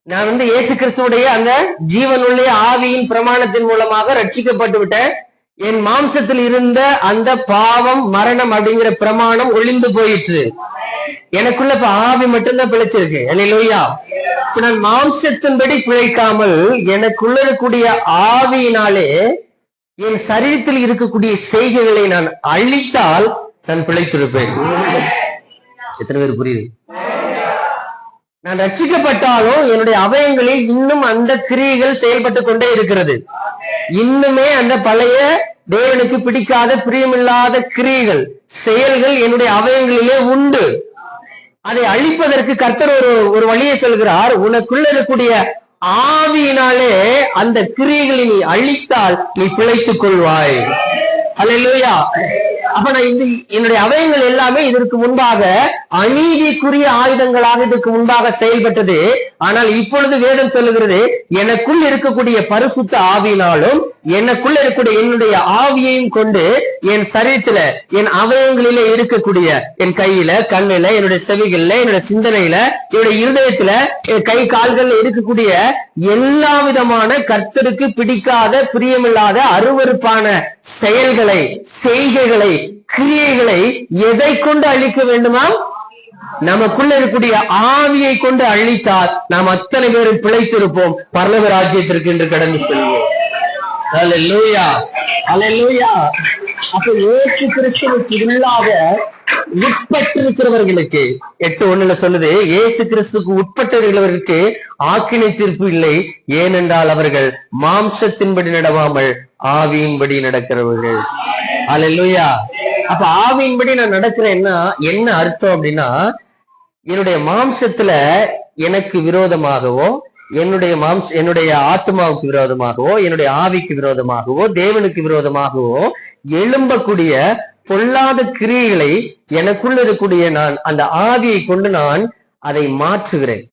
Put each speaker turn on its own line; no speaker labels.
நான் இயேசு கிறிஸ்துடைய அந்த ஜீவனுள்ள ஆவியின் பிரமாணத்தின் மூலமாக ரட்சிக்கப்பட்டு விட்டேன். என் மாம்சத்தில் இருந்த அந்த பாவம் மரணம் அப்படிங்கிற பிரமாணம் ஒளிந்து போயிற்று. எனக்குள்ள இப்ப ஆவி மட்டும்தான் பிழைச்சிருக்கு. அல்லேலூயா. இப்ப நான் மாம்சத்தின்படி பிழைக்காமல் எனக்குள்ள இருக்கக்கூடிய ஆவியினாலே என் சரீரத்தில் இருக்கக்கூடிய செய்கைகளை நான் அழித்தால் நான் பிழைத்திருப்பேன். எத்தனை பேர் புரியுது? நான் ரட்சிக்கப்பட்டாலும் என்னுடைய அவயங்களில் இன்னும் அந்த கிரியைகள் செயல்பட்டு கொண்டே இருக்கிறது. இன்னுமே அந்த பழைய தேவனுக்கு பிடிக்காத பிரியமில்லாத கிரியைகள் செயல்கள் என்னுடைய அவயங்களிலே உண்டு. அதை அழிப்பதற்கு கர்த்தர் ஒரு வழியை சொல்கிறார். உனக்குள்ள இருக்கக்கூடிய ஆவியினாலே அந்த கிரியைகளை நீ அழித்தால் நீ பிழைத்துக் கொள்வாய். அல்லேலூயா. அப்ப நான் என்னுடைய அவயங்கள் எல்லாமே இதற்கு முன்பாக அநீதிக்குரிய ஆயுதங்களாக இதற்கு முன்பாக செயல்பட்டது. ஆனால் இப்பொழுது வேதம் சொல்லுகிறது, எனக்குள் இருக்கக்கூடிய பரிசுத்த ஆவியினாலும் எனக்குள்ள இருக்கக்கூடிய என்னுடைய ஆவியையும் கொண்டு என் சரீரத்துல என் அவயங்களில இருக்கக்கூடிய என் கையில கண்ணுல என்னுடைய செவிகள்ல என்னுடைய சிந்தனையில என்னுடைய இருதயத்துல என் கை கால்கள்ல இருக்கக்கூடிய எல்லா விதமான கர்த்தருக்கு பிடிக்காத பிரியமில்லாத அருவருப்பான செயல்களை செய்கைகளை கிரியைகளை எதை கொண்டு அழிக்க வேண்டுமா? நமக்குள்ள இருக்கக்கூடிய ஆவியை கொண்டு அழித்தால் நாம் அத்தனை பேரும் பிழைத்திருப்போம், பரலோக ராஜ்யத்திற்கு என்று கடந்து செல்வோம். அல்லேலூயா, அல்லேலூயா. அப்ப இயேசு கிறிஸ்துவுக்கு உள்ளாக உட்பட்டிருக்கிறவர்களுக்கு 8:1 சொல்லுது, இயேசு கிறிஸ்துக்கு உட்பட்டிருக்கிறவர்களுக்கு ஆக்கினை தீர்ப்பு இல்லை, ஏனென்றால் அவர்கள் மாம்சத்தின்படி நடவாமல் ஆவியின்படி நடக்கிறவர்கள். அல்லேலூயா. அப்ப ஆவியின்படி நான் நடக்கிறேன்னா என்ன அர்த்தம் அப்படின்னா, என்னுடைய மாம்சத்துல எனக்கு விரோதமாகவோ என்னுடைய ஆத்மாவுக்கு விரோதமாகவோ என்னுடைய ஆவிக்கு விரோதமாகவோ தேவனுக்கு விரோதமாகவோ எழும்பக்கூடிய பொல்லாத கிரியைகளை எனக்குள்ள இருக்கக்கூடிய நான் அந்த ஆவியை கொண்டு நான் அதை மாற்றுகிறேன்.